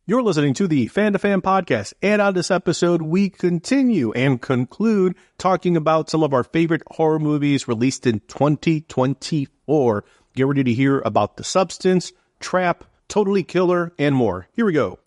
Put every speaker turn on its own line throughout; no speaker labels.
You're listening to the Fan2Fan Podcast, and on this episode, we continue and conclude talking about some of our favorite horror movies released in 2024. Get ready to hear about The Substance, Trap, Totally Killer, and more. Here we go.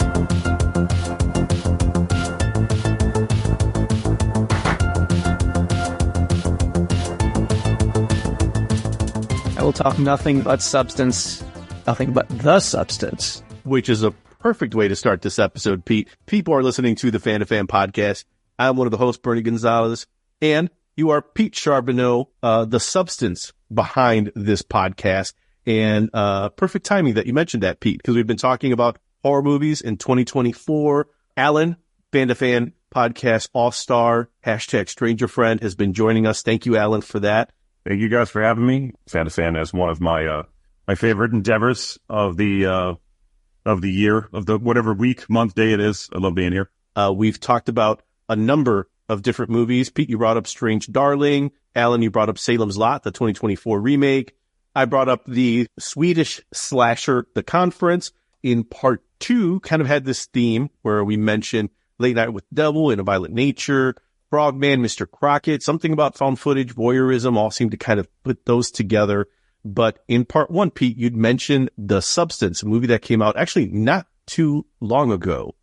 I will talk nothing but substance, nothing but the substance.
Which is a perfect way to start this episode, Pete. People are listening to the Fan2Fan Podcast. I'm one of the hosts, Bernie Gonzalez, and you are Pete Charbonneau, the substance behind this podcast. And perfect timing that you mentioned that, Pete, because we've been talking about horror movies in 2024. Allan, Fan2Fan Podcast All-Star, # Stranger Friend, has been joining us. Thank you, Allan, for that.
Thank you guys for having me. Fan2Fan is one of my favorite endeavors of the year, of the whatever week, month, day it is. I love being here.
We've talked about a number of different movies. Pete, you brought up Strange Darling. Allan, you brought up Salem's Lot, the 2024 remake. I brought up the Swedish slasher, The Conference. In part 2, kind of had this theme where we mentioned Late Night with the Devil, In a Violent Nature, Frogman, Mr. Crockett, something about found footage, voyeurism, all seem to kind of put those together. But in part 1, Pete, you'd mentioned The Substance, a movie that came out actually not too long ago.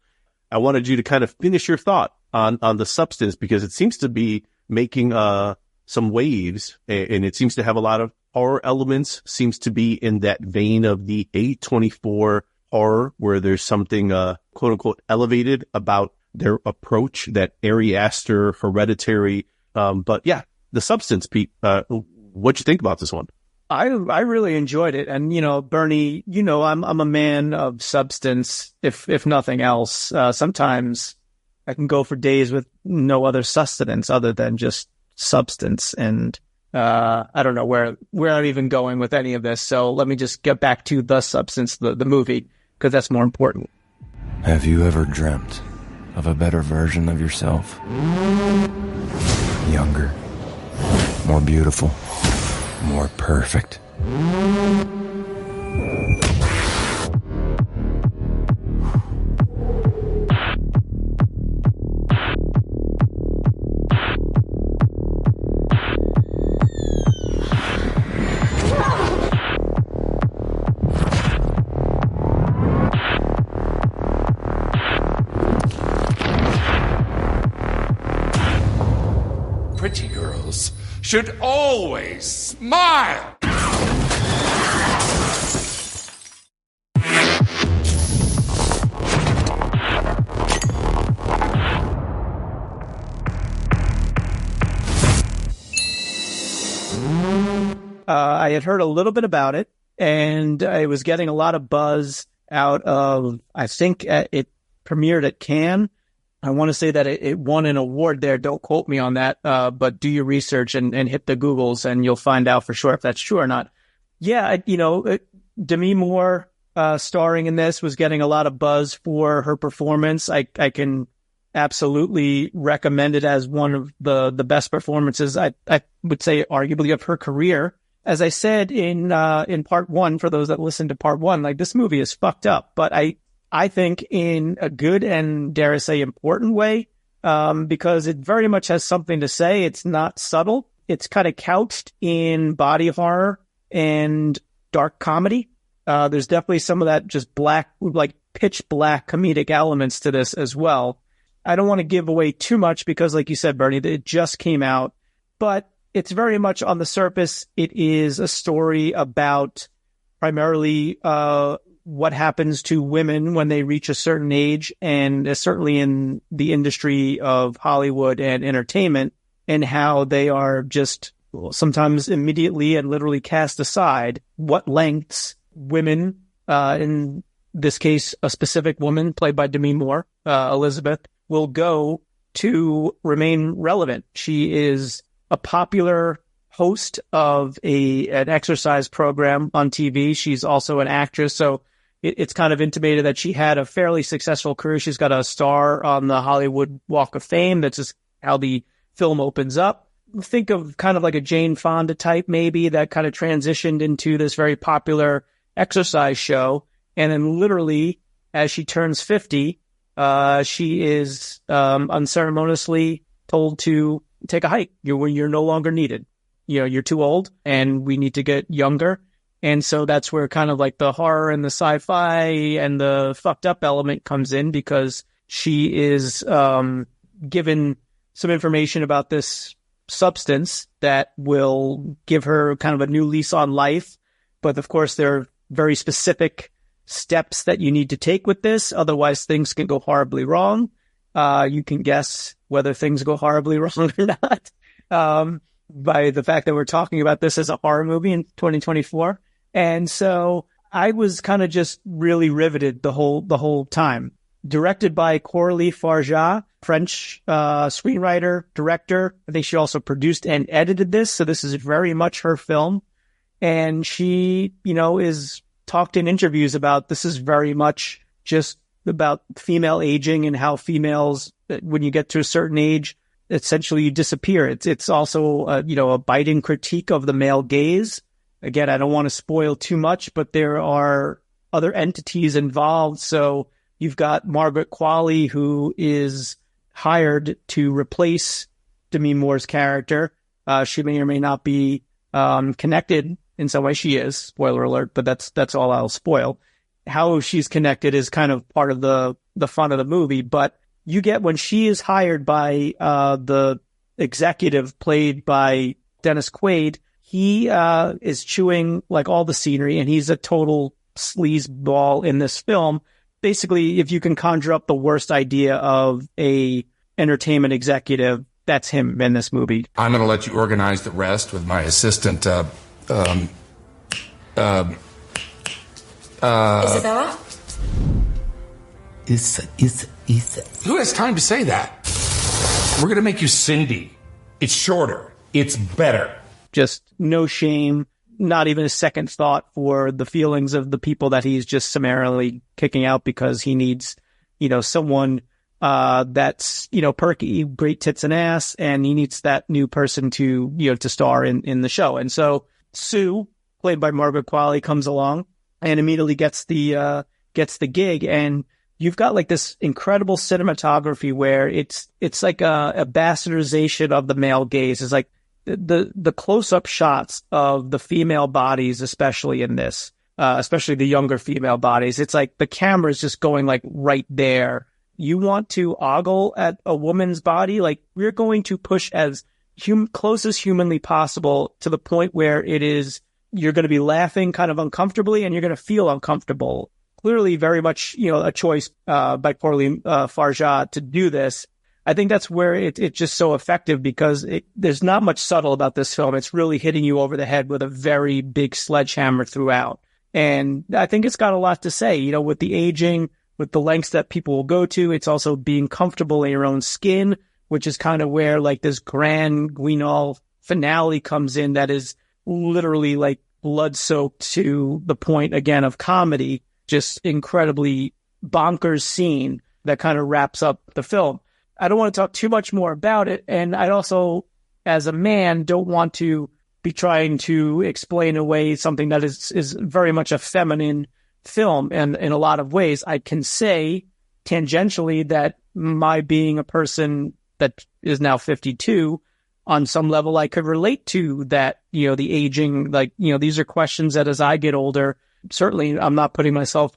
I wanted you to kind of finish your thought on The Substance, because it seems to be making some waves, and it seems to have a lot of horror elements, seems to be in that vein of the A24 horror, where there's something quote unquote elevated about their approach, that Ari Aster, Hereditary. But yeah, The Substance, Pete, what'd you think about this one?
I really enjoyed it. And, Bernie, I'm a man of substance, if nothing else. Sometimes I can go for days with no other sustenance other than just substance. And, I don't know where I'm even going with any of this. So let me just get back to The Substance, the movie, because that's more important.
Have you ever dreamt of a better version of yourself? Younger, more beautiful, more perfect.
Pretty girls should always smile.
I had heard a little bit about it, and I was getting a lot of buzz out of, I think it premiered at Cannes. I want to say that it won an award there. Don't quote me on that, but do your research and hit the Googles, and you'll find out for sure if that's true or not. Yeah, Demi Moore starring in this was getting a lot of buzz for her performance. I can absolutely recommend it as one of the best performances, I would say arguably, of her career. As I said in part 1, for those that listened to part 1, like, this movie is fucked up, but I think in a good and, dare I say, important way, because it very much has something to say. It's not subtle. It's kind of couched in body horror and dark comedy. There's definitely some of that just black, like pitch black comedic elements to this as well. I don't want to give away too much because, like you said, Bernie, it just came out, but it's very much on the surface. It is a story about primarily what happens to women when they reach a certain age, and certainly in the industry of Hollywood and entertainment, and how they are just sometimes immediately and literally cast aside. What lengths women, in this case, a specific woman played by Demi Moore, Elizabeth, will go to remain relevant. She is a popular host of an exercise program on TV. She's also an actress, so it's kind of intimated that she had a fairly successful career. She's got a star on the Hollywood Walk of Fame. That's just how the film opens up. Think of kind of like a Jane Fonda type, maybe, that kind of transitioned into this very popular exercise show. And then literally as she turns 50, she is unceremoniously told to take a hike. You're no longer needed. You're too old and we need to get younger. And so that's where kind of like the horror and the sci-fi and the fucked up element comes in, because she is given some information about this substance that will give her kind of a new lease on life. But of course, there are very specific steps that you need to take with this. Otherwise, things can go horribly wrong. You can guess whether things go horribly wrong or not by the fact that we're talking about this as a horror movie in 2024. And so I was kind of just really riveted the whole time. Directed by Coralie Farjat, French screenwriter, director. I think she also produced and edited this. So this is very much her film. And she, is talked in interviews about this is very much just about female aging and how females, when you get to a certain age, essentially you disappear. It's also, a biting critique of the male gaze. Again, I don't want to spoil too much, but there are other entities involved. So you've got Margaret Qualley, who is hired to replace Demi Moore's character. She may or may not be connected in some way. She is, spoiler alert, but that's all I'll spoil. How she's connected is kind of part of the fun of the movie. But you get, when she is hired by the executive played by Dennis Quaid, he is chewing like all the scenery, and he's a total sleazeball in this film. Basically, if you can conjure up the worst idea of a entertainment executive, that's him in this movie.
I'm going to let you organize the rest with my assistant,
Isabella?
Who has time to say that? We're going to make you Cindy. It's shorter. It's better.
Just no shame, not even a second thought for the feelings of the people that he's just summarily kicking out because he needs, someone that's, perky, great tits and ass, and he needs that new person to, to star in the show. And so Sue, played by Margaret Qualley, comes along and immediately gets the gig. And you've got like this incredible cinematography where it's like a bastardization of the male gaze. It's like the close-up shots of the female bodies, especially in this, especially the younger female bodies. It's like the camera is just going like right there. You want to ogle at a woman's body? Like, we're going to push as close as humanly possible to the point where you're going to be laughing kind of uncomfortably and you're going to feel uncomfortable. Clearly very much, a choice by Coralie Farjat to do this. I think that's where it's just so effective, because there's not much subtle about this film. It's really hitting you over the head with a very big sledgehammer throughout. And I think it's got a lot to say, with the aging, with the lengths that people will go to. It's also being comfortable in your own skin, which is kind of where like this grand Guignol finale comes in that is literally like blood soaked to the point again of comedy. Just incredibly bonkers scene that kind of wraps up the film. I don't want to talk too much more about it. And I also, as a man, don't want to be trying to explain away something that is very much a feminine film. And in a lot of ways, I can say tangentially that my being a person that is now 52, on some level, I could relate to that, the aging, like, these are questions that as I get older, certainly I'm not putting myself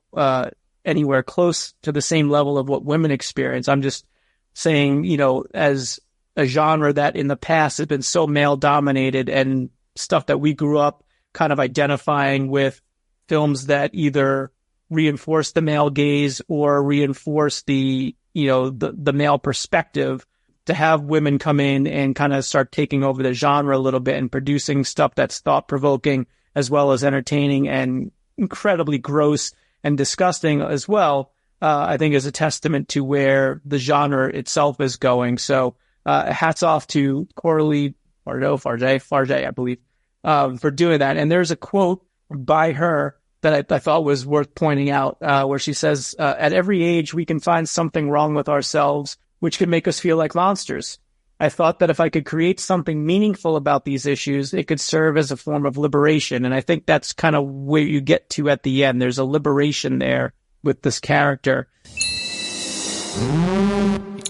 anywhere close to the same level of what women experience. I'm just saying, as a genre that in the past has been so male dominated, and stuff that we grew up kind of identifying with films that either reinforce the male gaze or reinforce the male perspective, to have women come in and kind of start taking over the genre a little bit and producing stuff that's thought-provoking as well as entertaining and incredibly gross and disgusting as well, I think is a testament to where the genre itself is going. So hats off to Coralie Farjat, I believe, for doing that. And there's a quote by her that I thought was worth pointing out, where she says, at every age, we can find something wrong with ourselves, which could make us feel like monsters. I thought that if I could create something meaningful about these issues, it could serve as a form of liberation. And I think that's kind of where you get to at the end. There's a liberation there with this character.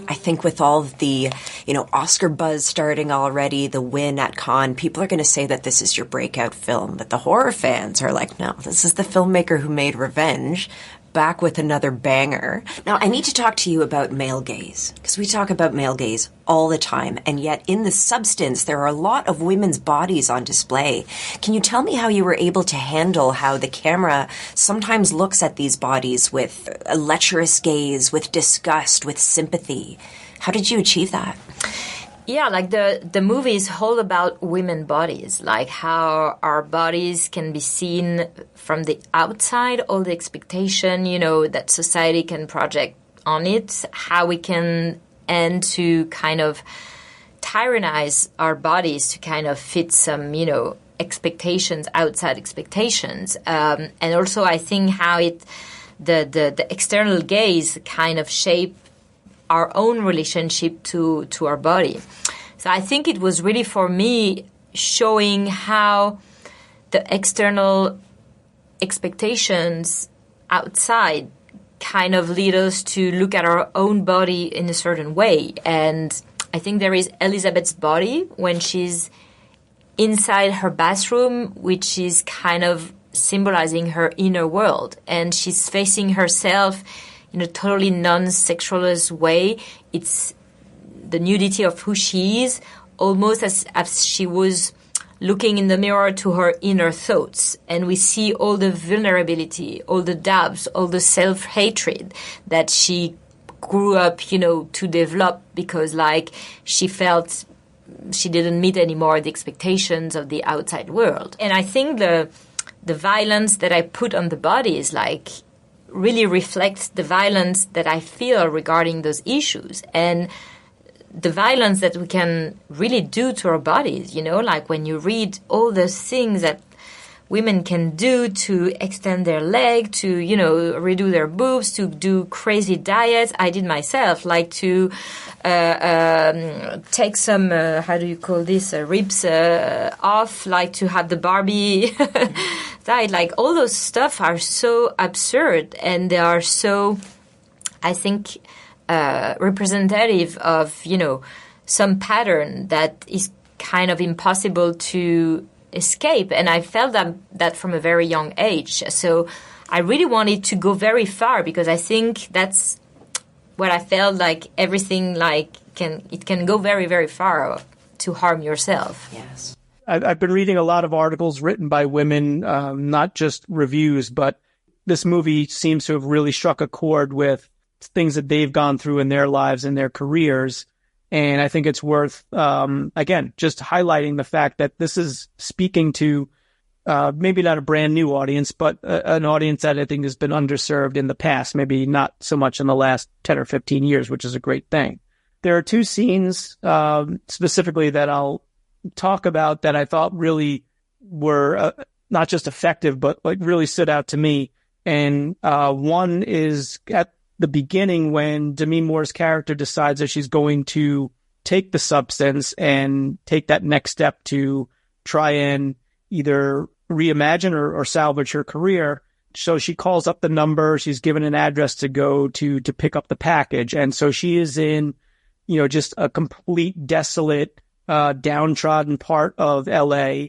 I think with all of the, Oscar buzz starting already, the win at Cannes, people are going to say that this is your breakout film. But the horror fans are like, no, this is the filmmaker who made Revenge, back with another banger. Now, I need to talk to you about male gaze, because we talk about male gaze all the time, and yet in the substance, there are a lot of women's bodies on display. Can you tell me how you were able to handle how the camera sometimes looks at these bodies with a lecherous gaze, with disgust, with sympathy? How did you achieve that?
Yeah, like the movie is all about women bodies, like how our bodies can be seen from the outside, all the expectation, that society can project on it, how we can end to kind of tyrannize our bodies to kind of fit some, expectations, outside expectations. And also I think how the external gaze kind of shape our own relationship to our body. So I think it was really for me showing how the external expectations outside kind of lead us to look at our own body in a certain way. And I think there is Elizabeth's body when she's inside her bathroom, which is kind of symbolizing her inner world. And she's facing herself in a totally non-sexualist way. It's the nudity of who she is, almost as she was looking in the mirror to her inner thoughts. And we see all the vulnerability, all the doubts, all the self-hatred that she grew up, to develop because, she felt she didn't meet anymore the expectations of the outside world. And I think the violence that I put on the body is, really reflects the violence that I feel regarding those issues and the violence that we can really do to our bodies, when you read all those things that women can do to extend their leg, to, redo their boobs, to do crazy diets. I did myself, to take some, how do you call this, ribs off, to have the Barbie diet. All those stuff are so absurd, and they are so, I think, representative of, some pattern that is kind of impossible to escape. And I felt that from a very young age. So I really wanted to go very far because I think that's what I felt like everything it can go very, very far to harm yourself.
Yes.
I've been reading a lot of articles written by women, not just reviews, but this movie seems to have really struck a chord with things that they've gone through in their lives and their careers. And I think it's worth, again, just highlighting the fact that this is speaking to maybe not a brand new audience, but an audience that I think has been underserved in the past, maybe not so much in the last 10 or 15 years, which is a great thing. There are two scenes specifically that I'll talk about that I thought really were not just effective, but really stood out to me. And one is at the beginning when Demi Moore's character decides that she's going to take the substance and take that next step to try and either reimagine or salvage her career. So she calls up the number. She's given an address to go to pick up the package. And so she is in, just a complete desolate, downtrodden part of LA,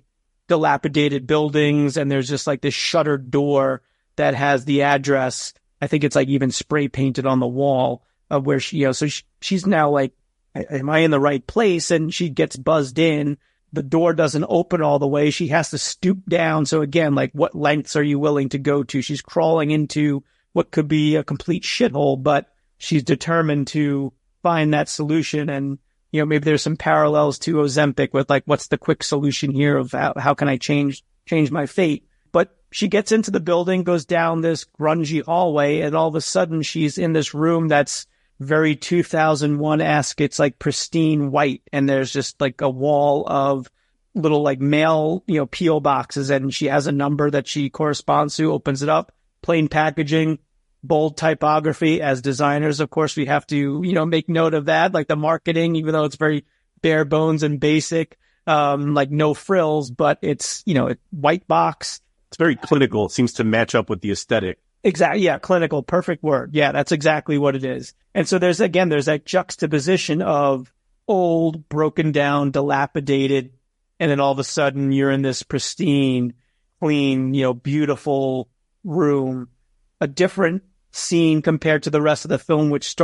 dilapidated buildings. And there's just this shuttered door that has the address. I think it's even spray painted on the wall of where she, so she's now am I in the right place? And she gets buzzed in. The door doesn't open all the way. She has to stoop down. So again, what lengths are you willing to go to? She's crawling into what could be a complete shithole, but she's determined to find that solution. And, maybe there's some parallels to Ozempic with what's the quick solution here of how can I change my fate? But she gets into the building, goes down this grungy hallway, and all of a sudden she's in this room that's very 2001-esque. It's pristine white, and there's just a wall of little mail, P.O. boxes, and she has a number that she corresponds to, opens it up, plain packaging, bold typography. As designers, of course, we have to, make note of that, the marketing, even though it's very bare bones and basic, no frills, but it's, white box.
It's very clinical. It seems to match up with the aesthetic.
Exactly. Yeah. Clinical. Perfect word. Yeah. That's exactly what it is. And so there's that juxtaposition of old, broken down, dilapidated. And then all of a sudden you're in this pristine, clean, beautiful room, a different scene compared to the rest of the film, which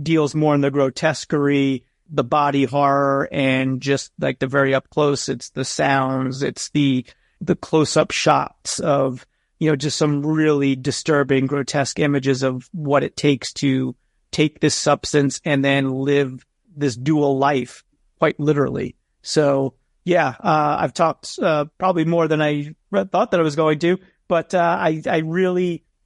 deals more in the grotesquerie, the body horror, and just like the very up close. It's the sounds. It's the close up shots of, just some really disturbing, grotesque images of what it takes to take this substance and then live this dual life, quite literally. So yeah, I've talked probably more than I thought that I was going to, but I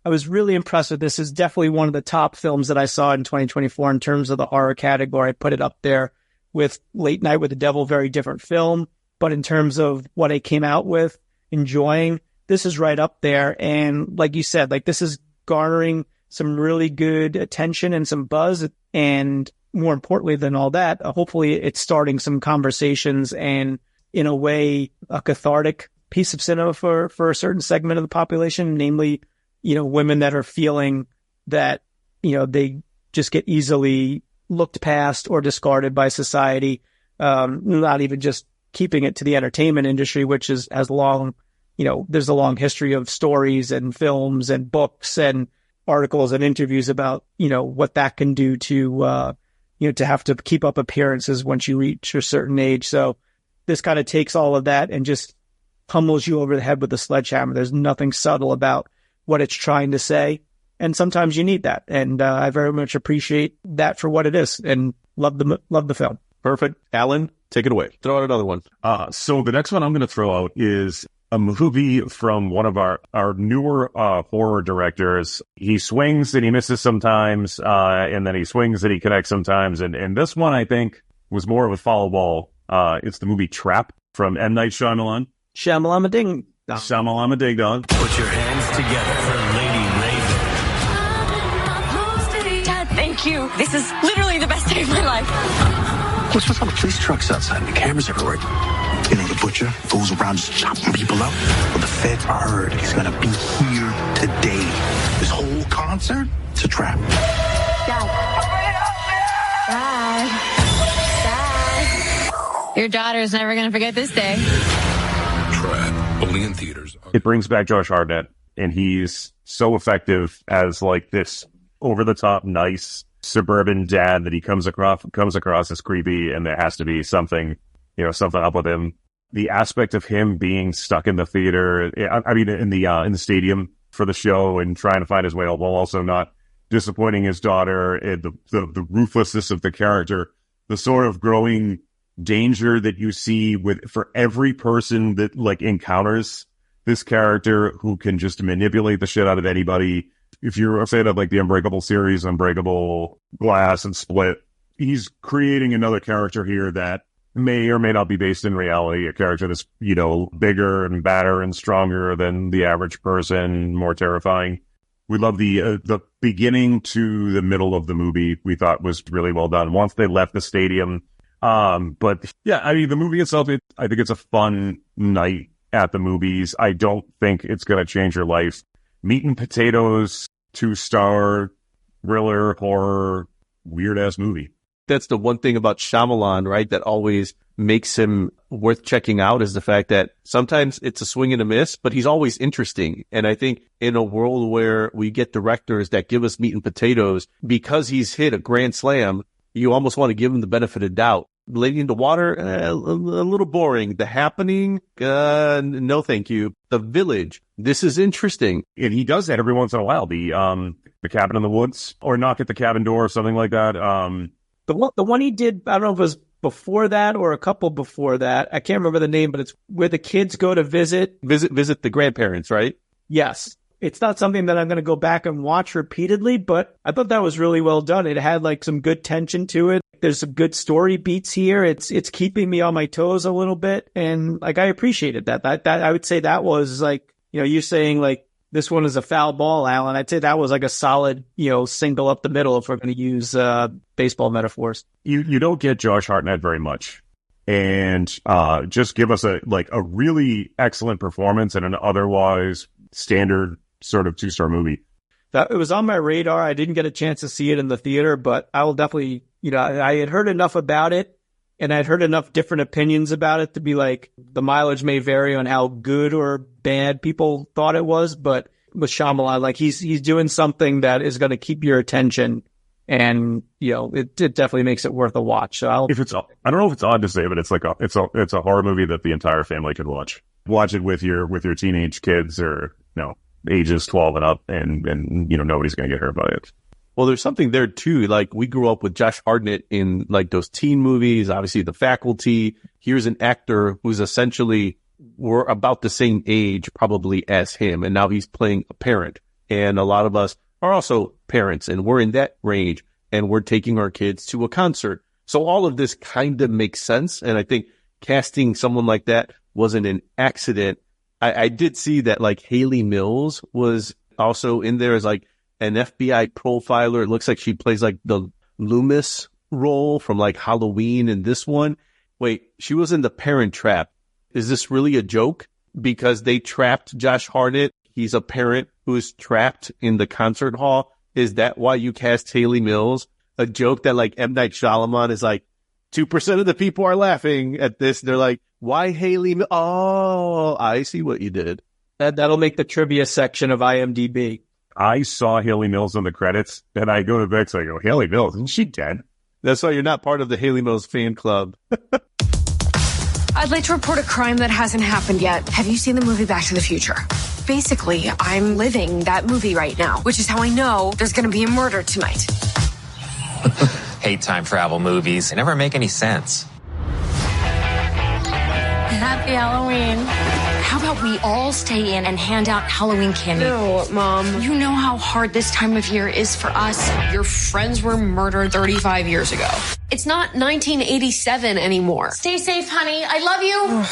was really impressed with this. It's definitely one of the top films that I saw in 2024 in terms of the horror category. I put it up there with Late Night with the Devil, very different film, but in terms of what I came out with, enjoying, this is right up there. And like you said, like this is garnering some really good attention and some buzz. And more importantly than all that, hopefully it's starting some conversations and in a way, a cathartic piece of cinema for a certain segment of the population, namely, women that are feeling that, they just get easily looked past or discarded by society. Not even just keeping it to the entertainment industry, which has long, there's a long history of stories and films and books and articles and interviews about, what that can do to, to have to keep up appearances once you reach a certain age. So this kind of takes all of that and just pummels you over the head with a sledgehammer. There's nothing subtle about what it's trying to say. And sometimes you need that. And I very much appreciate that for what it is and love the film.
Perfect. Allan, take it away. Throw out another one.
So the next one I'm going to throw out is a movie from one of our newer horror directors. He swings and he misses sometimes, and then he swings and he connects sometimes. And this one, I think, was more of a foul ball. It's the movie Trap from M. Night Shyamalan.
Shyamalan ding.
Shyamalan ding dong.
Put your hands together for Lady Raven.
Dad, thank you. This is literally the best day of my life.
What's with all the police trucks outside and the cameras everywhere? The butcher goes around just chopping people up. Well, the feds are heard. He's gonna be here today. This whole concert, it's a trap.
Dad. Dad. Your daughter's never gonna forget this day.
Trap, only in theaters.
It brings back Josh Hartnett, and he's so effective as like this over-the-top, nice suburban dad that he comes across as creepy, and there has to be something up with him. The aspect of him being stuck in the theater, in the stadium for the show and trying to find his way while also not disappointing his daughter, and the ruthlessness of the character, the sort of growing danger that you see for every person that like encounters this character who can just manipulate the shit out of anybody. If you're a fan of like the Unbreakable series, Unbreakable, Glass, and Split, he's creating another character here that may or may not be based in reality, a character that's, bigger and badder and stronger than the average person, more terrifying. We love the beginning to the middle of the movie. We thought was really well done once they left the stadium. But yeah, the movie itself, I think it's a fun night at the movies. I don't think it's going to change your life. Meat and Potatoes, 2-star thriller, horror, weird ass movie.
That's the one thing about Shyamalan, right, that always makes him worth checking out, is the fact that sometimes it's a swing and a miss, but he's always interesting. And I think in a world where we get directors that give us meat and potatoes, because he's hit a grand slam, you almost want to give him the benefit of doubt. Lady in the Water, a little boring. The Happening, no thank you. The Village, this is interesting.
And he does that every once in a while. The Cabin in the Woods, or Knock at the Cabin Door, or something like that.
The one he did, I don't know if it was before that or a couple before that. I can't remember the name, but it's where the kids go to visit
the grandparents, right?
Yes. It's not something that I'm going to go back and watch repeatedly, but I thought that was really well done. It had like some good tension to it. There's some good story beats here. It's keeping me on my toes a little bit. And like, I appreciated that. That I would say that was like, you saying like, this one is a foul ball, Allan. I'd say that was like a solid, single up the middle if we're going to use baseball metaphors.
You don't get Josh Hartnett very much, and just give us a really excellent performance in an otherwise standard sort of 2-star movie.
It was on my radar. I didn't get a chance to see it in the theater, but I will definitely, I had heard enough about it and I'd heard enough different opinions about it to be like, the mileage may vary on how good or bad people thought it was, but with Shyamalan, like he's doing something that is going to keep your attention, and it definitely makes it worth a watch. So I
don't know if it's odd to say, but it's like it's a horror movie that the entire family could watch. Watch it with your teenage kids or ages 12 and up, and nobody's going to get hurt by it.
Well, there's something there too. Like, we grew up with Josh Hartnett in like those teen movies, obviously The Faculty. Here's an actor who's essentially, we're about the same age probably as him, and now he's playing a parent. And a lot of us are also parents, and we're in that range, and we're taking our kids to a concert. So all of this kind of makes sense. And I think casting someone like that wasn't an accident. I did see that like Haley Mills was also in there as like an FBI profiler. It looks like she plays like the Loomis role from like Halloween in this one. Wait, she was in The Parent Trap. Is this really a joke? Because they trapped Josh Hartnett. He's a parent who is trapped in the concert hall. Is that why you cast Haley Mills? A joke that like M. Night Shyamalan is like, 2% of the people are laughing at this. They're like, why Haley Mills? Oh, I see what you did.
That'll make the trivia section of IMDb.
I saw Haley Mills in the credits, and I go to Vix, I go, Haley Mills, isn't she dead?
That's why you're not part of the Haley Mills fan club.
I'd like to report a crime that hasn't happened yet. Have you seen the movie Back to the Future? Basically, I'm living that movie right now, which is how I know there's going to be a murder tonight.
Hate time travel movies. They never make any sense.
Happy Halloween.
How about we all stay in and hand out Halloween candy?
No, Mom.
You know how hard this time of year is for us. Your friends were murdered 35 years ago. It's not 1987 anymore. Stay safe, honey. I love you.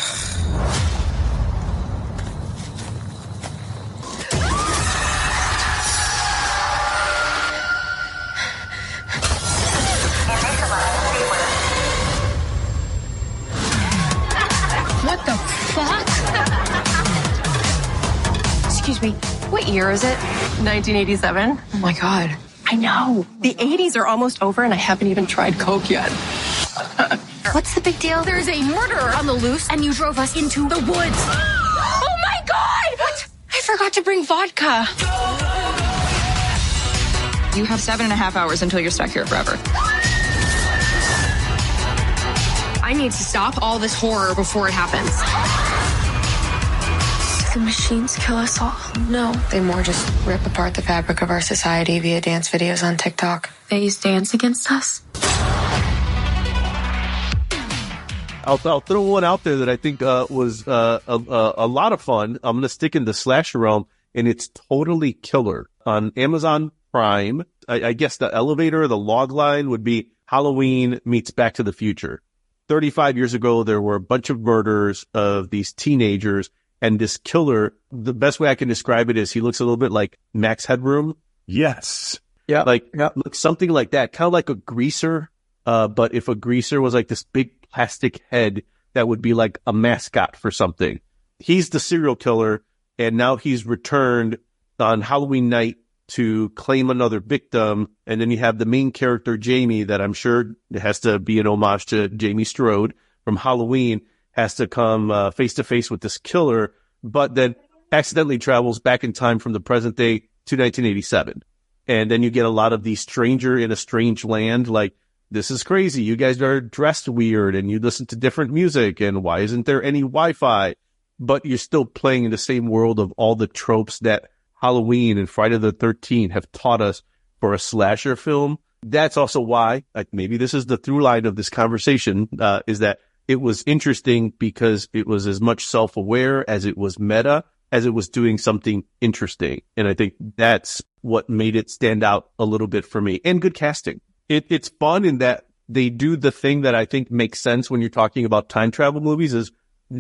What the fuck? Excuse me, what year is it?
1987.
Oh my God. I know.
The 80s are almost over and I haven't even tried Coke yet.
What's the big deal? There's a murderer on the loose and you drove us into the woods. Oh my God! What? I forgot to bring vodka.
You have 7.5 hours until you're stuck here forever.
I need to stop all this horror before it happens.
Do the machines kill us all?
No, they more just rip apart the fabric of our society via dance videos on TikTok.
They use dance against us?
I'll throw one out there that I think was a lot of fun. I'm going to stick in the slasher realm, and it's Totally Killer on Amazon Prime. I guess the elevator, the log line would be Halloween meets Back to the Future. 35 years ago, there were a bunch of murders of these teenagers, and this killer, the best way I can describe it is he looks a little bit like Max Headroom.
Yes.
Yeah. Looks something like that, kind of like a greaser. But if a greaser was like this big plastic head, that would be like a mascot for something. He's the serial killer, and now he's returned on Halloween night to claim another victim. And then you have the main character, Jamie, that I'm sure has to be an homage to Jamie Strode from Halloween, has to come face to face with this killer, but then accidentally travels back in time from the present day to 1987. And then you get a lot of the stranger in a strange land, like, this is crazy. You guys are dressed weird and you listen to different music, and why isn't there any Wi-Fi? But you're still playing in the same world of all the tropes that Halloween and Friday the 13th have taught us for a slasher film. That's also why, maybe this is the through line of this conversation, is that it was interesting because it was as much self-aware as it was meta, as it was doing something interesting. And I think that's what made it stand out a little bit for me. And good casting. It's fun in that they do the thing that I think makes sense when you're talking about time travel movies is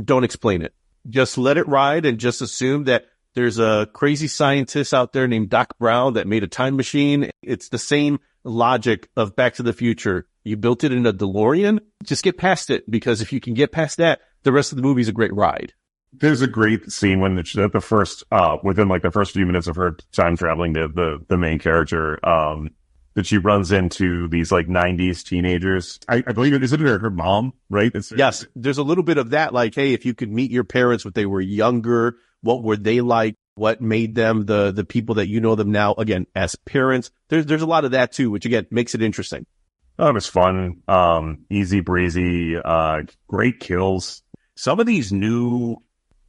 don't explain it. Just let it ride and just assume that there's a crazy scientist out there named Doc Brown that made a time machine. It's the same logic of Back to the Future. You built it in a DeLorean. Just get past it, because if you can get past that, the rest of the movie is a great ride.
There's a great scene when the first, within like the first few minutes of her time traveling to the main character, that she runs into these like 90s teenagers. I believe isn't it her mom, right?
Yes. There's a little bit of that. Like, hey, if you could meet your parents when they were younger, what were they like? What made them the people that you know them now, again, as parents? There's a lot of that too, which again, makes it interesting.
Oh, it was fun. Easy breezy, great kills. Some of these new,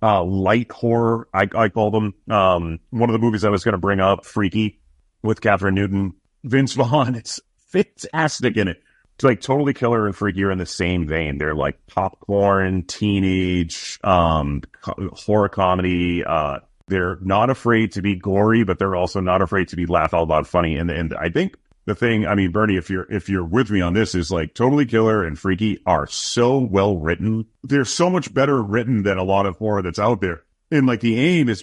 light horror, I call them. One of the movies I was going to bring up, Freaky, with Catherine Newton, Vince Vaughn. It's fantastic in it. It's like Totally Killer and Freaky are in the same vein. They're like popcorn, teenage, horror comedy. They're not afraid to be gory, but they're also not afraid to be laugh out loud funny. And I think the thing, I mean, Bernie, if you're with me on this, is like Totally Killer and Freaky are so well written. They're so much better written than a lot of horror that's out there. And like the aim is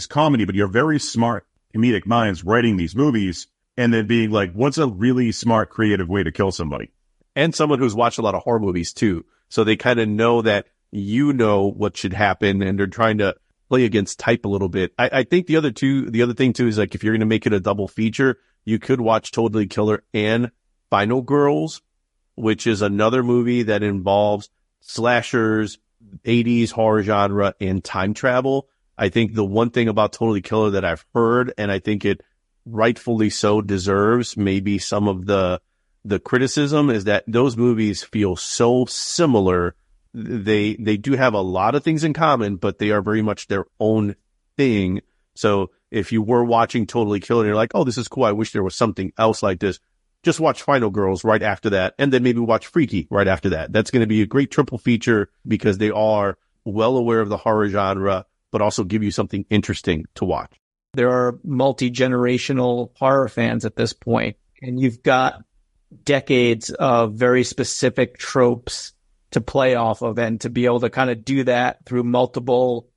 comedy, but you're very smart comedic minds writing these movies and then being like, what's a really smart, creative way to kill somebody?
And someone who's watched a lot of horror movies too. So they kind of know that you know what should happen and they're trying to play against type a little bit. I think the other thing too is like, if you're going to make it a double feature, you could watch Totally Killer and Final Girls, which is another movie that involves slashers, 80s horror genre, and time travel. I think the one thing about Totally Killer that I've heard, and I think it rightfully so deserves maybe some of the criticism, is that those movies feel so similar. They do have a lot of things in common, but they are very much their own thing. So if you were watching Totally Killer and you're like, oh, this is cool, I wish there was something else like this, just watch Final Girls right after that, and then maybe watch Freaky right after that. That's going to be a great triple feature because they are well aware of the horror genre, but also give you something interesting to watch.
There are multi-generational horror fans at this point, and you've got decades of very specific tropes to play off of, and to be able to kind of do that through multiple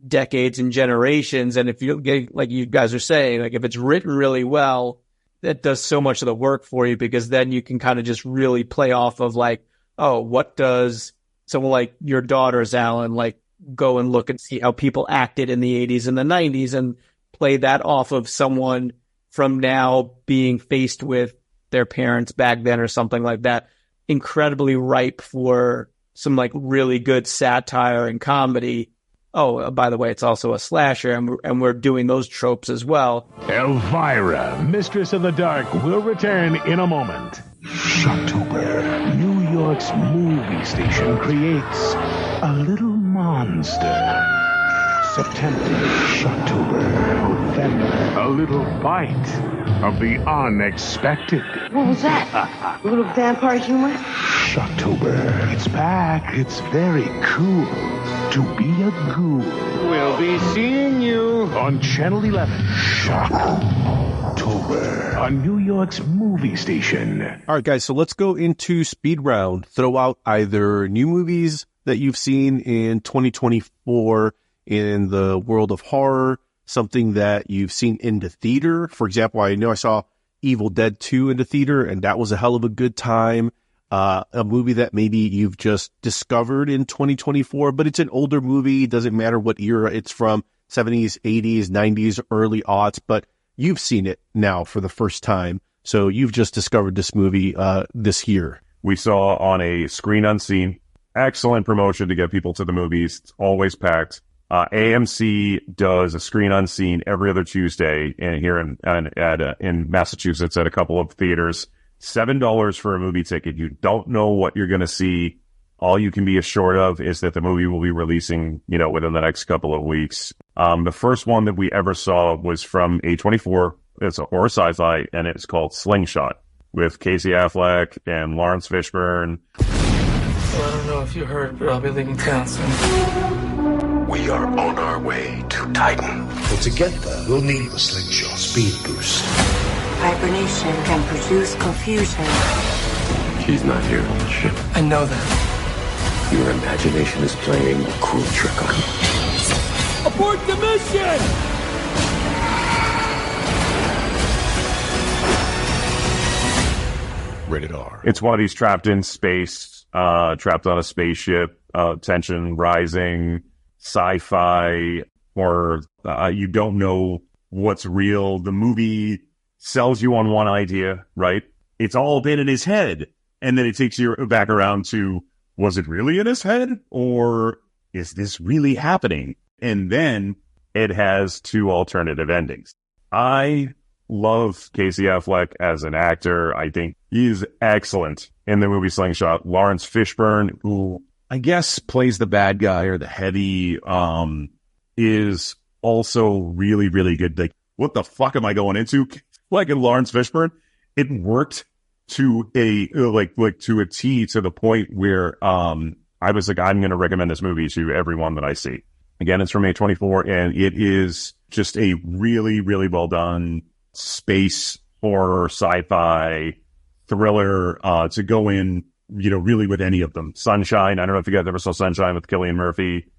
decades and generations. And if you get, like you guys are saying, like if it's written really well, that does so much of the work for you, because then you can kind of just really play off of like, oh, what does someone like your daughters, Allan, like go and look and see how people acted in the 80s and the 90s and play that off of someone from now being faced with their parents back then or something like that. Incredibly ripe for some like really good satire and comedy. Oh, by the way, it's also a slasher, and we're doing those tropes as well.
Elvira, Mistress of the Dark, will return in a moment. Shocktober, New York's movie station creates a little monster. September, Shocktober, November, a little bite of the unexpected.
What was that? A little vampire humor?
Shocktober, it's back. It's very cool to be a ghoul. We'll be seeing you on Channel 11. Shocktober, on New York's movie station.
All right, guys, so let's go into speed round. Throw out either new movies that you've seen in 2024 in the world of horror, something that you've seen in the theater. For example, I know I saw Evil Dead 2 in the theater, and that was a hell of a good time. A movie that maybe you've just discovered in 2024, but it's an older movie. Doesn't matter what era it's from, 70s, 80s, 90s, early aughts, but you've seen it now for the first time. So you've just discovered this movie this year.
We saw on a Screen Unseen. Excellent promotion to get people to the movies. It's always packed. AMC does a Screen Unseen every other Tuesday here in Massachusetts at a couple of theaters. $7 for a movie ticket. You don't know what you're going to see. All you can be assured of is that the movie will be releasing, within the next couple of weeks. The first one that we ever saw was from A24. It's a horror sci-fi, and it's called Slingshot with Casey Affleck and Lawrence Fishburne.
Well, I don't know if you heard, but I'll be leaving town soon.
We are on our way to Titan. But to get there, we'll need the Slingshot speed boost.
Hibernation can produce confusion.
She's not here on the ship.
I know that.
Your imagination is playing a cruel trick on you.
Abort the mission!
Rated R.
It's one of these trapped in space, trapped on a spaceship, tension rising. sci-fi, or you don't know what's real. The movie sells you on one idea, right? It's all been in his head. And then it takes you back around to, was it really in his head? Or is this really happening? And then it has two alternative endings. I love Casey Affleck as an actor. I think he's excellent in the movie Slingshot. Lawrence Fishburne, who I guess plays the bad guy or the heavy, is also really, really good. Like, what the fuck am I going into? Like in Lawrence Fishburne, it worked to a to a T, to the point where I was like, I'm going to recommend this movie to everyone that I see. Again, it's from A24, and it is just a really, really well done space horror, sci-fi thriller to go in, really with any of them. Sunshine, I don't know if you guys ever saw Sunshine with Cillian Murphy.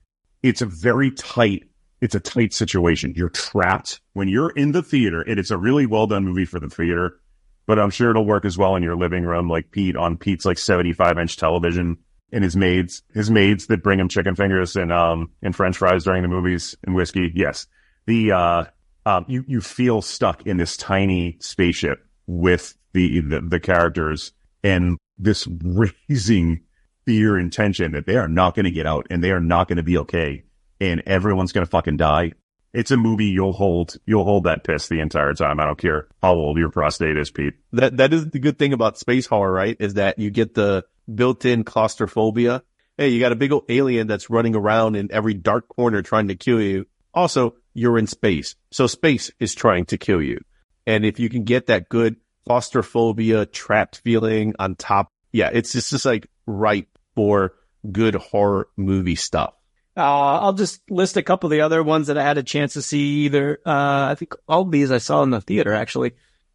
It's a tight situation. You're trapped when you're in the theater, and it's a really well done movie for the theater. But I'm sure it'll work as well in your living room, like Pete's like 75-inch television, and his maids that bring him chicken fingers and French fries during the movies and whiskey. Yes, you feel stuck in this tiny spaceship with the characters, and this raising fear and tension that they are not going to get out, and they are not going to be okay, and everyone's going to fucking die. It's a movie you'll hold that piss the entire time. I don't care how old your prostate is, Pete.
That is the good thing about space horror, right? Is that you get the built-in claustrophobia. Hey, you got a big old alien that's running around in every dark corner trying to kill you. Also, you're in space, so space is trying to kill you. And if you can get that good claustrophobia, trapped feeling on top, yeah, it's just like right for good horror movie stuff.
I'll just list a couple of the other ones that I had a chance to see either. I think all of these I saw in the theater, actually.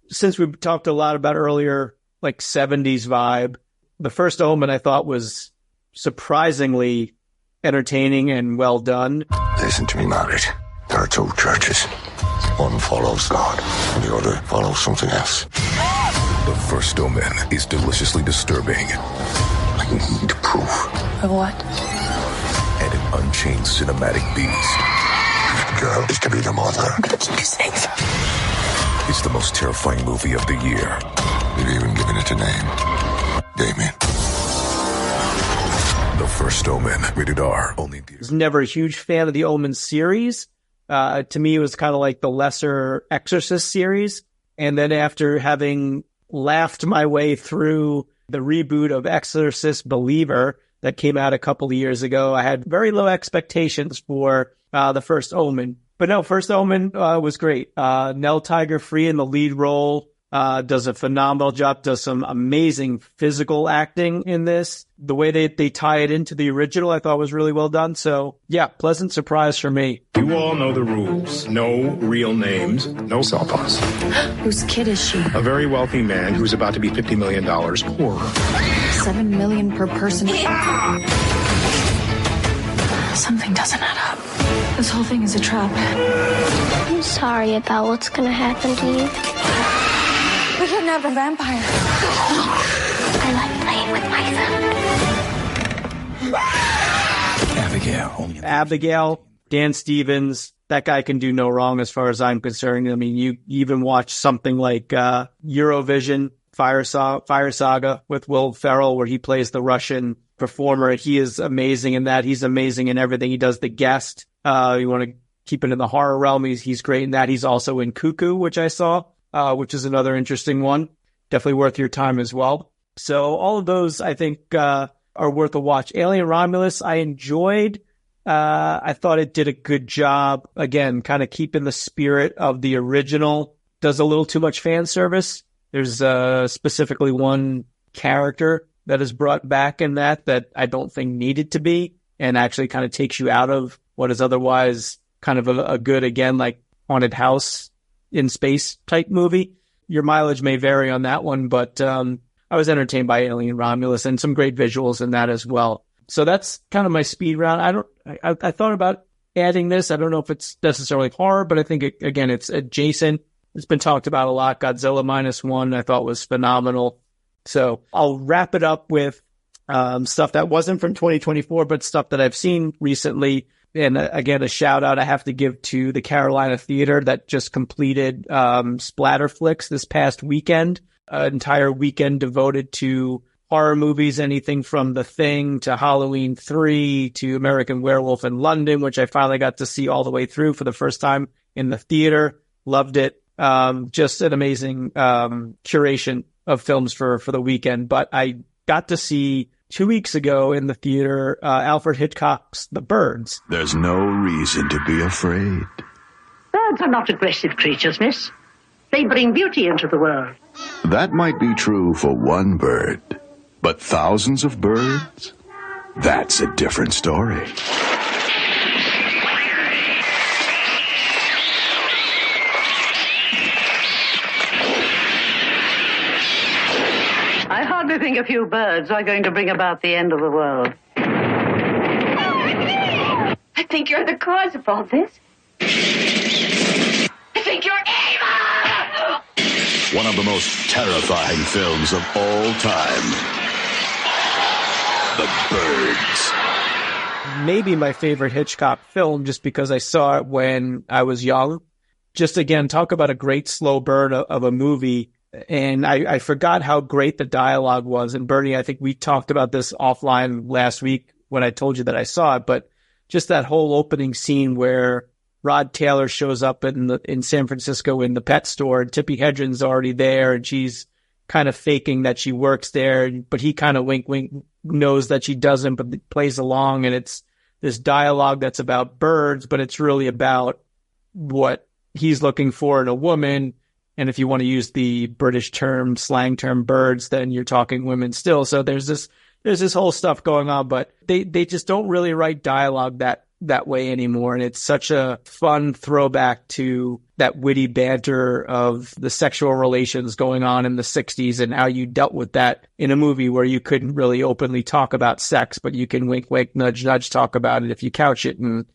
Since we talked a lot about earlier, like 70s vibe, The First Omen I thought was surprisingly entertaining and well done.
Listen to me, Margaret. There are two churches. One follows God, and the other follows something else.
The First Omen is deliciously disturbing.
I need proof.
Of what?
And an unchained cinematic beast.
The girl is to be the mother.
I'm gonna keep you safe.
It's the most terrifying movie of the year.
You've even given it a name. Damien.
The First Omen, rated R, only.
I was never a huge fan of the Omen series. To me, it was kind of like the lesser Exorcist series. And then after having laughed my way through the reboot of Exorcist Believer that came out a couple of years ago, I had very low expectations for The First Omen. But no, First Omen was great. Nell Tiger-Free in the lead role does a phenomenal job, does some amazing physical acting in this. The way they tie it into the original, I thought was really well done. So, yeah, pleasant surprise for me.
You all know the rules. No real names, no cell phones.
Whose kid is she?
A very wealthy man who's about to be $50 million poorer.
$7 million per person. Something doesn't add up. This whole thing is a trap.
I'm sorry about what's gonna happen to you.
We kidnapped a vampire.
I like playing with my son.
Abigail, Dan Stevens, that guy can do no wrong as far as I'm concerned. I mean, you even watch something like Eurovision, Fire Saga with Will Ferrell, where he plays the Russian performer. He is amazing in that. He's amazing in everything. He does The Guest. You want to keep it in the horror realm. He's great in that. He's also in Cuckoo, which I saw, which is another interesting one. Definitely worth your time as well. So all of those, I think, are worth a watch. Alien Romulus, I enjoyed. I thought it did a good job. Again, kind of keeping the spirit of the original. Does a little too much fan service. There's specifically one character that is brought back in that I don't think needed to be, and actually kind of takes you out of what is otherwise kind of a good, again, like haunted house in space type movie. Your mileage may vary on that one, but I was entertained by Alien Romulus and some great visuals in that as well. So that's kind of my speed round. I thought about adding this. I don't know if it's necessarily horror, but I think again, it's adjacent. It's been talked about a lot. Godzilla -1 I thought was phenomenal. So I'll wrap it up with stuff that wasn't from 2024, but stuff that I've seen recently. And again, a shout out I have to give to the Carolina Theater that just completed Splatterflix this past weekend, an entire weekend devoted to horror movies, anything from The Thing to Halloween 3 to American Werewolf in London, which I finally got to see all the way through for the first time in the theater. Loved it. Just an amazing curation of films for the weekend. But I got to see 2 weeks ago in the theater Alfred Hitchcock's The Birds.
There's no reason to be afraid.
Birds are not aggressive creatures, miss. They bring beauty into the world.
That might be true for one bird, but thousands of birds? That's a different story.
I hardly think a few birds are going to bring about the end of the world.
I think you're the cause of all this. I think you're evil!
One of the most terrifying films of all time. The Birds.
Maybe my favorite Hitchcock film, just because I saw it when I was young. Just again, talk about a great slow burn of a movie. And I forgot how great the dialogue was. And Bernie, I think we talked about this offline last week when I told you that I saw it, but just that whole opening scene where Rod Taylor shows up in San Francisco in the pet store, and Tippi Hedren's already there, and she's kind of faking that she works there, but he kind of wink knows that she doesn't, but plays along. And it's this dialogue that's about birds, but it's really about what he's looking for in a woman. And if you want to use the British term, slang term, birds, then you're talking women still. So there's this whole stuff going on, but they just don't really write dialogue that way anymore. And it's such a fun throwback to that witty banter of the sexual relations going on in the 60s and how you dealt with that in a movie where you couldn't really openly talk about sex, but you can wink, wink, nudge, nudge, talk about it if you couch it in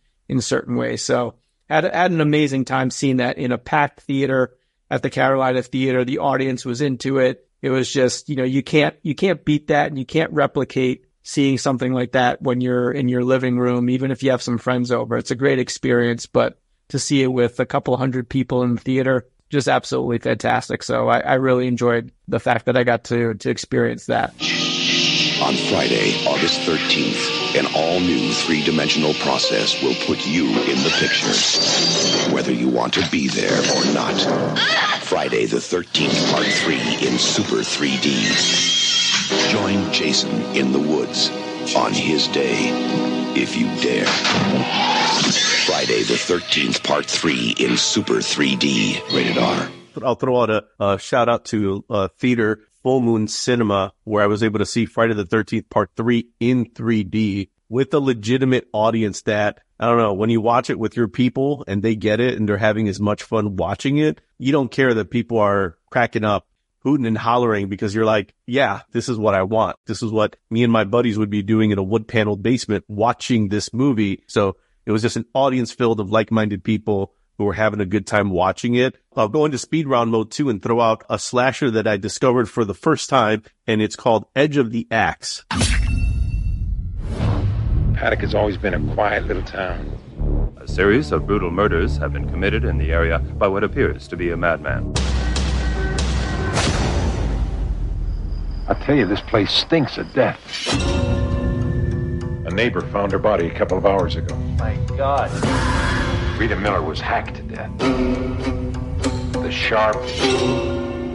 certain ways. So had an amazing time seeing that in a packed theater at the Carolina Theater. The audience was into it. It was just, you can't beat that, and you can't replicate seeing something like that when you're in your living room, even if you have some friends over. It's a great experience, but to see it with a couple hundred people in the theater, just absolutely fantastic. So I really enjoyed the fact that I got to experience that.
On Friday, August 13th, an all-new three-dimensional process will put you in the picture, whether you want to be there or not. Friday the 13th, Part 3 in Super 3D. Join Jason in the woods on his day, if you dare. Friday the 13th, Part 3 in Super 3D. Rated R.
I'll throw out a shout out to theater Full Moon Cinema, where I was able to see Friday the 13th Part 3 in 3D with a legitimate audience that, I don't know, when you watch it with your people and they get it and they're having as much fun watching it, you don't care that people are cracking up, hooting and hollering, because you're like, yeah, this is what I want. This is what me and my buddies would be doing in a wood-paneled basement watching this movie. So it was just an audience filled of like-minded people who were having a good time watching it. I'll go into speed round mode too and throw out a slasher that I discovered for the first time, and it's called Edge of the Axe.
Paddock has always been a quiet little town.
A series of brutal murders have been committed in the area by what appears to be a madman.
I tell you, this place stinks of death. A neighbor found her body a couple of hours ago.
My God.
Rita Miller was hacked to death. The sharp,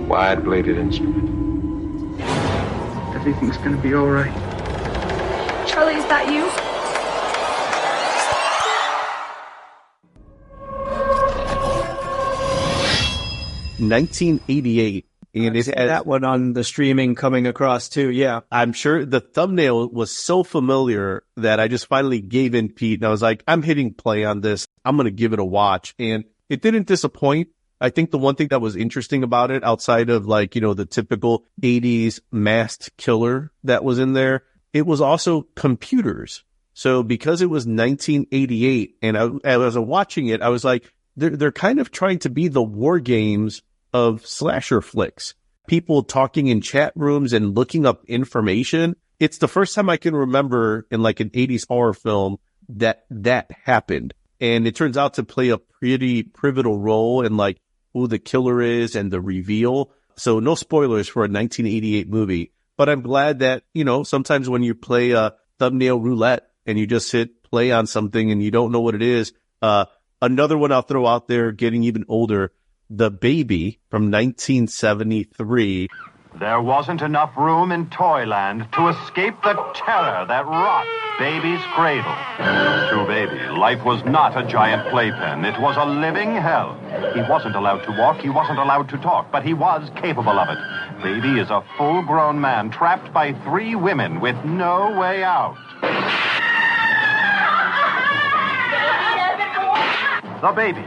wide-bladed instrument.
Everything's gonna be all right.
Charlie, is that you?
$1988. And it had
that one on the streaming coming across too. Yeah.
I'm sure the thumbnail was so familiar that I just finally gave in, Pete. And I was like, I'm hitting play on this. I'm going to give it a watch. And it didn't disappoint. I think the one thing that was interesting about it, outside of the typical 80s masked killer that was in there, it was also computers. So because it was 1988 and as I was watching it, I was like, they're kind of trying to be the war games of slasher flicks. People talking in chat rooms and looking up information. It's the first time I can remember in an 80s horror film that happened. And it turns out to play a pretty pivotal role in like who the killer is and the reveal. So no spoilers for a 1988 movie, but I'm glad that, sometimes when you play a thumbnail roulette and you just hit play on something and you don't know what it is. Another one I'll throw out there, getting even older, The Baby from 1973.
There wasn't enough room in Toyland to escape the terror that rocked Baby's cradle. To Baby, life was not a giant playpen. It was a living hell. He wasn't allowed to walk, he wasn't allowed to talk, but he was capable of it. Baby is a full-grown man trapped by 3 women with no way out. The Baby.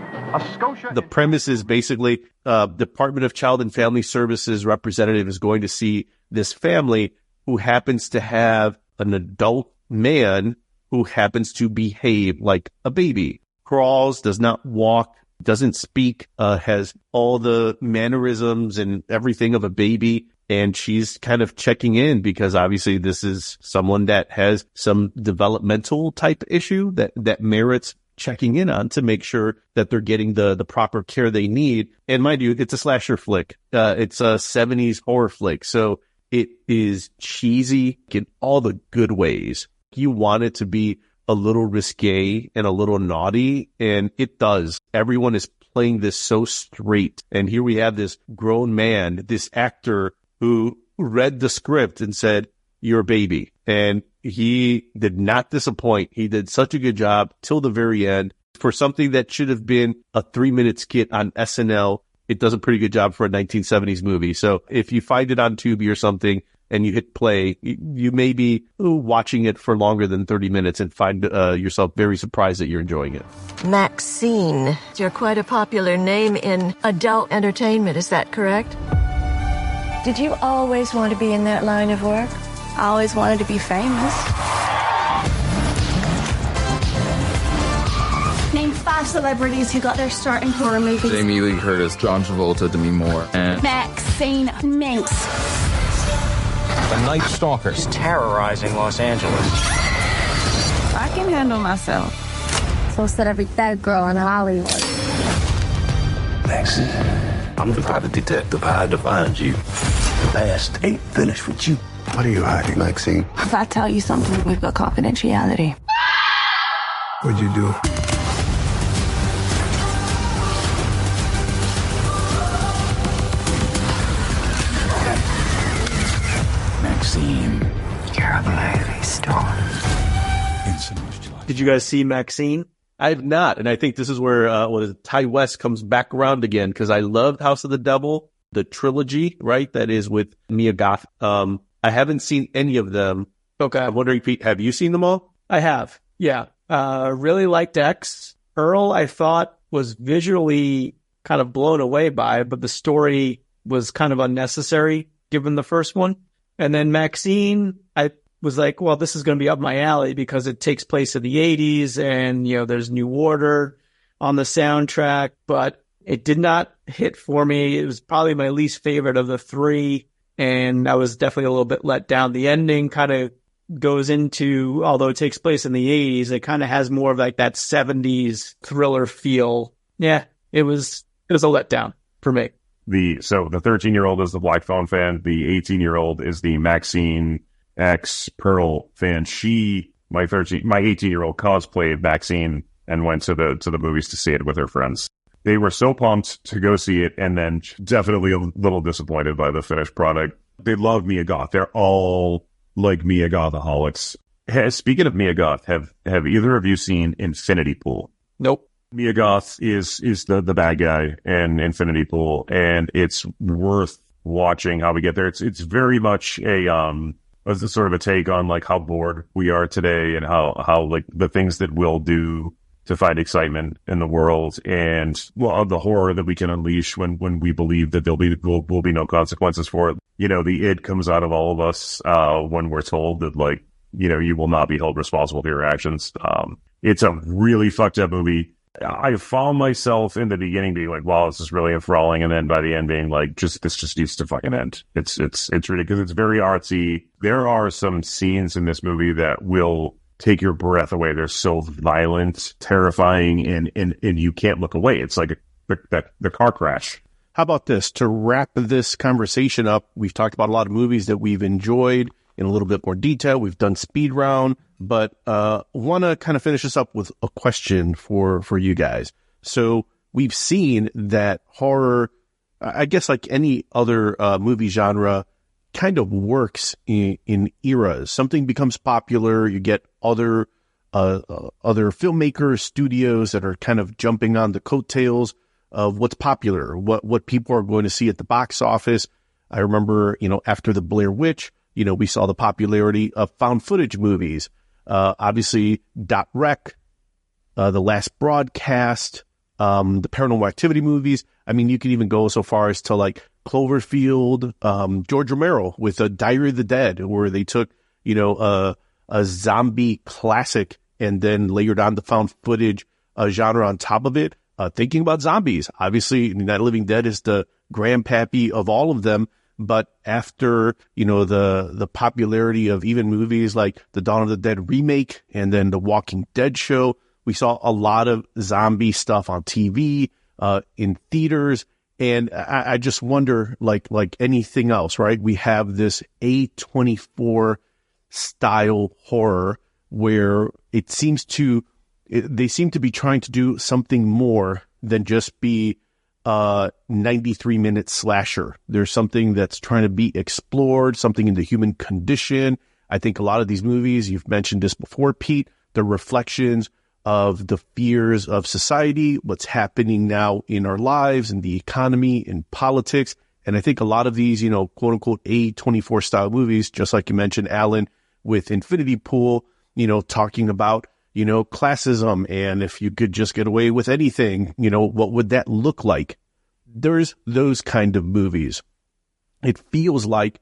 The premise is basically Department of Child and Family Services representative is going to see this family who happens to have an adult man who happens to behave like a baby. Crawls, does not walk, doesn't speak, has all the mannerisms and everything of a baby. And she's kind of checking in because obviously this is someone that has some developmental type issue that merits checking in on to make sure that they're getting the proper care they need. And mind you, it's a slasher flick. It's a 70s horror flick. So it is cheesy in all the good ways. You want it to be a little risque and a little naughty, and it does. Everyone is playing this so straight. And here we have this grown man, this actor who read the script and said, "You're a baby." And he did not disappoint. He did such a good job till the very end. For something that should have been a 3-minute skit on SNL, it does a pretty good job for a 1970s movie. So if you find it on Tubi or something and you hit play, you may be watching it for longer than 30 minutes and find yourself very surprised that you're enjoying it.
Maxxxine. You're quite a popular name in adult entertainment, is that correct? Did you always want to be in that line of work?
I always wanted to be famous. Name 5 celebrities who got their start in horror movies.
Jamie Lee Curtis, John Travolta, Demi Moore, and
Maxxxine Minx.
The Night Stalkers terrorizing Los Angeles.
I can handle myself.
So said every third girl in Hollywood.
Maxxxine, I'm the private detective. I had to find you. The past ain't finished with you. What are you hiding, Maxxxine?
If I tell you something, we've got confidentiality.
What'd you do?
Maxxxine, you're a movie star.
Did you guys see Maxxxine?
I have not. And I think this is where Ty West comes back around again, because I loved House of the Devil, the trilogy, right? That is with Mia Goth. I haven't seen any of them.
Okay.
I'm wondering, Pete, have you seen them all?
I have. Yeah. Really liked X. Earl, I thought, was visually kind of blown away by, but the story was kind of unnecessary given the first one. And then Maxxxine, I was like, well, this is going to be up my alley because it takes place in the 80s and, there's New Order on the soundtrack, but it did not hit for me. It was probably my least favorite of the 3. And I was definitely a little bit let down. The ending kind of goes into, although it takes place in the 80s, it kind of has more of like that 70s thriller feel. Yeah, it was a letdown for me.
So the 13-year-old is the Black Phone fan. The 18-year-old is the Maxxxine X Pearl fan. My 18-year-old cosplayed Maxxxine and went to the movies to see it with her friends. They were so pumped to go see it, and then definitely a little disappointed by the finished product. They love Mia Goth. They're all like Mia Gothaholics. Speaking of Mia Goth, have either of you seen Infinity Pool?
Nope.
Mia Goth is the bad guy in Infinity Pool, and it's worth watching how we get there. It's very much a sort of a take on like how bored we are today and how like the things that we'll do to find excitement in the world, and the horror that we can unleash when we believe that will be no consequences for it. The id comes out of all of us when we're told that like you will not be held responsible for your actions. It's a really fucked up movie. I found myself in the beginning being like, wow, this is really enthralling, and then by the end being like, this just needs to fucking end. It's really, because it's very artsy. There are some scenes in this movie that will take your breath away. They're so violent, terrifying, and you can't look away. It's like the car crash.
How about this? To wrap this conversation up, we've talked about a lot of movies that we've enjoyed in a little bit more detail. We've done speed round, but want to kind of finish this up with a question for you guys. So we've seen that horror, I guess like any other movie genre, kind of works in eras. Something becomes popular, you get other filmmakers, studios that are kind of jumping on the coattails of what's popular, what people are going to see at the box office. I remember, after the Blair Witch, we saw the popularity of found footage movies. Obviously, .rec, The Last Broadcast, the Paranormal Activity movies. I mean, you can even go so far as to like Cloverfield, George Romero with a Diary of the Dead, where they took, a zombie classic and then layered on the found footage genre on top of it. Thinking about zombies, obviously, Night of the Living Dead is the grandpappy of all of them. But after, the popularity of even movies like the Dawn of the Dead remake and then the Walking Dead show, we saw a lot of zombie stuff on TV, in theaters. And I just wonder, like anything else, right? We have this A24 style horror where they seem to be trying to do something more than just be 93-minute slasher. There's something that's trying to be explored, something in the human condition. I think a lot of these movies, you've mentioned this before, Pete, they're reflections of the fears of society, what's happening now in our lives, in the economy, in politics. And I think a lot of these, quote unquote A24 style movies, just like you mentioned, Allan, with Infinity Pool, talking about, classism, and if you could just get away with anything, what would that look like? There's those kind of movies. It feels like,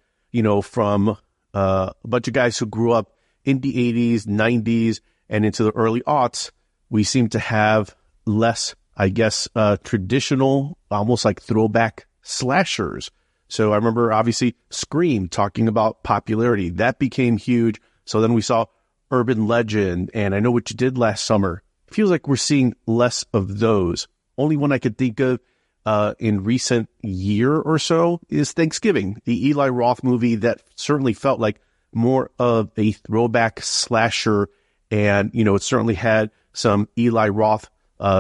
from a bunch of guys who grew up in the 80s, 90s, and into the early aughts, we seem to have less, I guess, traditional, almost like throwback slashers. So I remember, obviously, Scream talking about popularity. That became huge. So then we saw Urban Legend, and I Know What You Did Last Summer. It feels like we're seeing less of those. Only one I could think of in recent year or so is Thanksgiving, the Eli Roth movie that certainly felt like more of a throwback slasher. And, it certainly had some Eli Roth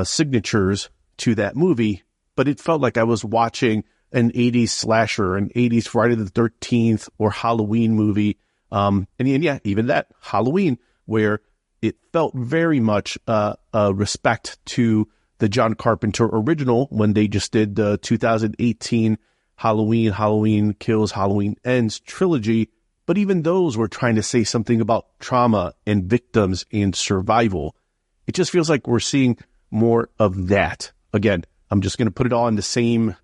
signatures to that movie, but it felt like I was watching an 80s slasher, an 80s Friday the 13th or Halloween movie. And yeah, even that Halloween, where it felt very much respect to the John Carpenter original when they just did the 2018 Halloween Kills, Halloween Ends trilogy. But even those were trying to say something about trauma and victims and survival. It just feels like we're seeing more of that. Again, I'm just going to put it all in the same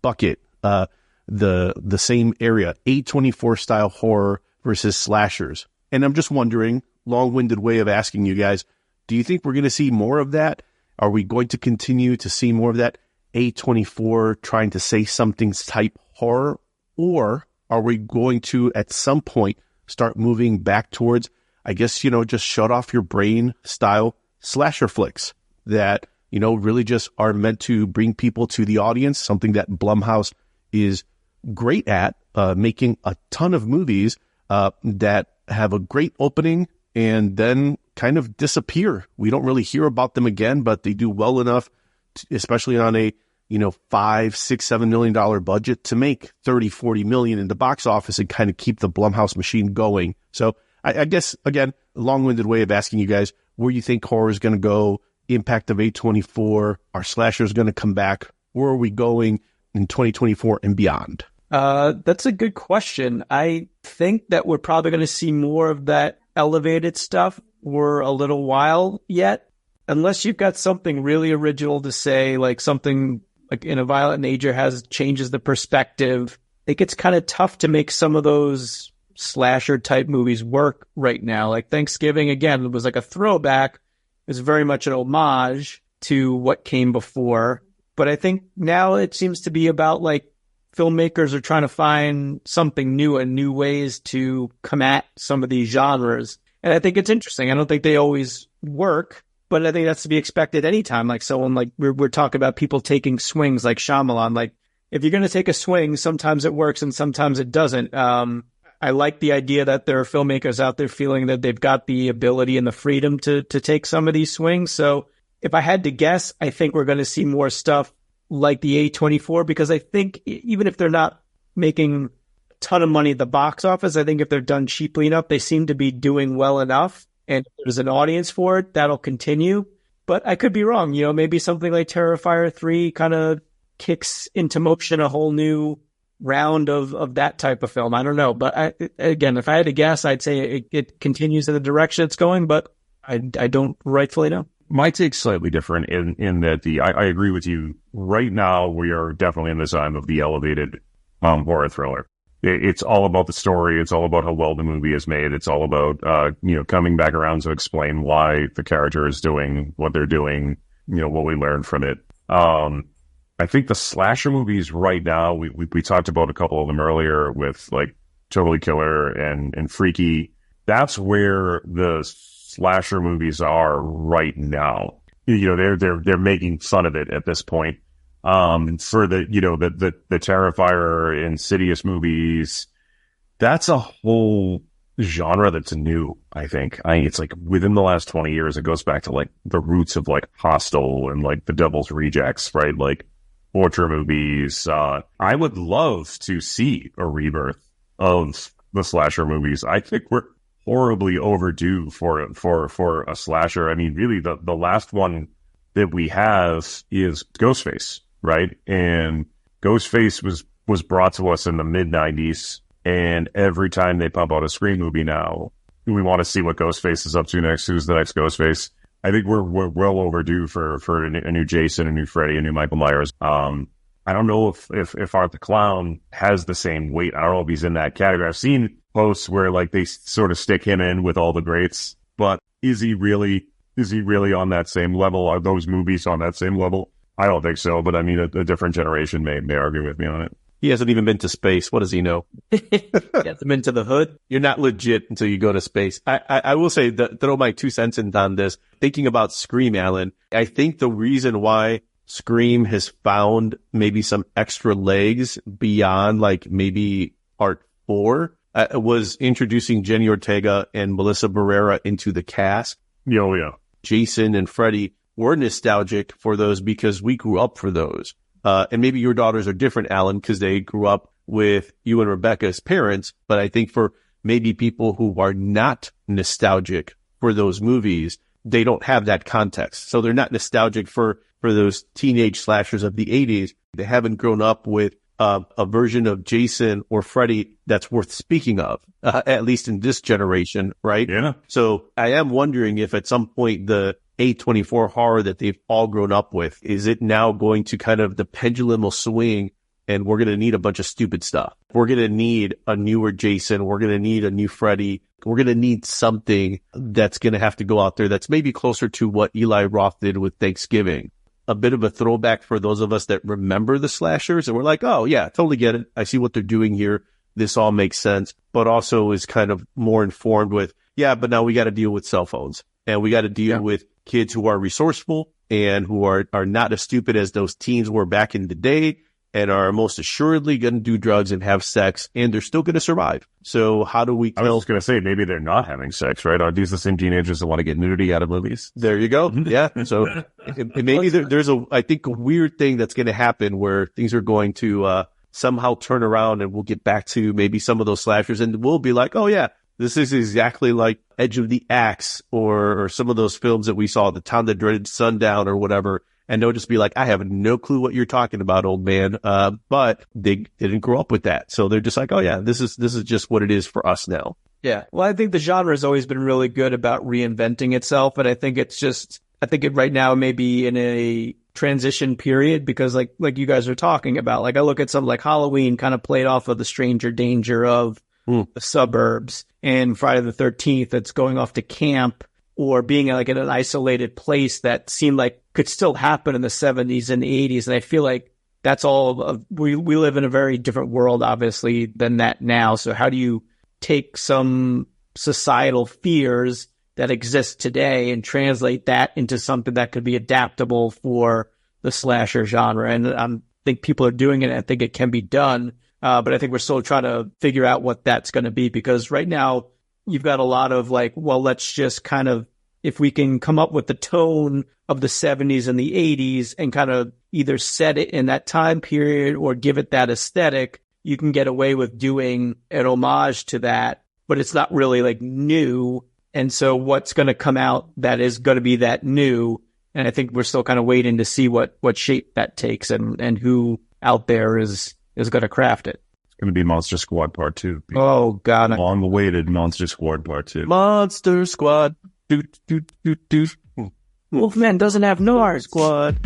bucket, the same area, A24 style horror versus slashers. And I'm just wondering, long-winded way of asking you guys, do you think we're going to see more of that? Are we going to continue to see more of that A24 trying to say something type horror? Or are we going to, at some point, start moving back towards, I guess, just shut off your brain style slasher flicks that, really just are meant to bring people to the audience, something that Blumhouse is great at, making a ton of movies that have a great opening and then kind of disappear. We don't really hear about them again, but they do well enough, especially on a, $5, $6, $7 million budget to make 30, 40 million in the box office and kind of keep the Blumhouse machine going. So I guess, again, a long-winded way of asking you guys where you think horror is going to go, impact of A24, are slashers going to come back? Where are we going in 2024 and beyond?
That's a good question. I think that we're probably going to see more of that elevated stuff for a little while yet, unless you've got something really original to say, like something like In a Violent Nature changes the perspective. I think it's kind of tough to make some of those slasher type movies work right now. Like Thanksgiving, again, it was like a throwback. It was very much an homage to what came before. But I think now it seems to be about like filmmakers are trying to find something new and new ways to come at some of these genres. And I think it's interesting. I don't think they always work, but I think that's to be expected anytime. Like someone like we're talking about people taking swings like Shyamalan. Like if you're going to take a swing, sometimes it works and sometimes it doesn't. I like the idea that there are filmmakers out there feeling that they've got the ability and the freedom to take some of these swings. So if I had to guess, I think we're going to see more stuff like the A24, because I think even if they're not making a ton of money at the box office, I think if they're done cheaply enough, they seem to be doing well enough. And if there's an audience for it, that'll continue. But I could be wrong. Maybe something like Terrifier 3 kind of kicks into motion a whole new round of that type of film. I don't know. But again, if I had to guess, I'd say it continues in the direction it's going, but I don't rightfully know.
My take's slightly different in that I agree with you. Right now, we are definitely in the time of the elevated horror thriller. It's all about the story. It's all about how well the movie is made. It's all about, coming back around to explain why the character is doing what they're doing, what we learned from it. I think the slasher movies right now, we talked about a couple of them earlier with like Totally Killer and Freaky. That's where the slasher movies are right now. They're making fun of it at this point. For the Terrifier, Insidious movies, that's a whole genre that's new, I think. It's like within the last 20 years, it goes back to like the roots of like Hostel and like The Devil's Rejects, right? Like torture movies. I would love to see a rebirth of the slasher movies. I think we're horribly overdue for a slasher. I mean, really, the last one that we have is Ghostface, right? And Ghostface was brought to us in the mid-90s, and every time they pump out a Scream movie now, we want to see what Ghostface is up to next. Who's the next Ghostface? I think we're well overdue for a new Jason, a new Freddy, a new Michael Myers. I don't know if Art the Clown has the same weight. I don't know if he's in that category. I've seen posts where like they sort of stick him in with all the greats, but is he really on that same level? Are those movies on that same level? I don't think so, but I mean, a different generation may argue with me on it.
He hasn't even been to space. What does he know?
He hasn't been to the hood.
You're not legit until you go to space. I will say that, throw my 2 cents in on this. Thinking about Scream, Allan, I think the reason why Scream has found maybe some extra legs beyond like maybe part 4 was introducing Jenny Ortega and Melissa Barrera into the cast.
Yeah.
Jason and Freddy were nostalgic for those because we grew up for those. And maybe your daughters are different, Allan, because they grew up with you and Rebecca's parents. But I think for maybe people who are not nostalgic for those movies, they don't have that context. So they're not nostalgic for those teenage slashers of the 80s. They haven't grown up with a version of Jason or Freddy that's worth speaking of, at least in this generation, right?
Yeah.
So I am wondering if at some point the A24 horror that they've all grown up with, is it now going to kind of, the pendulum will swing and we're going to need a bunch of stupid stuff. We're going to need a newer Jason. We're going to need a new Freddy. We're going to need something that's going to have to go out there that's maybe closer to what Eli Roth did with Thanksgiving. A bit of a throwback for those of us that remember the slashers and we're like, oh yeah, totally get it. I see what they're doing here. This all makes sense, but also is kind of more informed with, yeah, but now we got to deal with cell phones and we got to deal with kids who are resourceful and who are not as stupid as those teens were back in the day and are most assuredly going to do drugs and have sex, and they're still going to survive. So how do we tell?
I was just going to say, maybe they're not having sex, right? Are these the same teenagers that want to get nudity out of movies?
There you go. Yeah. So maybe there's I think a weird thing that's going to happen where things are going to somehow turn around, and we'll get back to maybe some of those slashers, and we'll be like, oh yeah, this is exactly like Edge of the Axe or some of those films that we saw, The Town That Dreaded Sundown or whatever. And they'll just be like, I have no clue what you're talking about, old man. But they didn't grow up with that. So they're just like, oh yeah, this is just what it is for us now.
Yeah. Well, I think the genre has always been really good about reinventing itself. And I think it right now may be in a transition period because like you guys are talking about, like I look at something like Halloween kind of played off of the stranger danger of the suburbs, and Friday the 13th that's going off to camp or being like in an isolated place that seemed like could still happen in the 70s and 80s. And I feel like that's all we live in a very different world, obviously, than that now. So how do you take some societal fears that exist today and translate that into something that could be adaptable for the slasher genre. And I think people are doing it. I think it can be done. But I think we're still trying to figure out what that's going to be, because right now you've got a lot of like, well, let's just kind of, if we can come up with the tone of the 70s and the 80s and kind of either set it in that time period or give it that aesthetic, you can get away with doing an homage to that, but it's not really like new. And so what's going to come out that is going to be that new? And I think we're still kind of waiting to see what shape that takes and who out there is going to craft it.
It's going to be Monster Squad Part 2.
Oh, God.
Long-awaited Monster Squad Part 2.
Monster Squad. Doot, doot, doot, doot.
Wolfman doesn't have no Squad.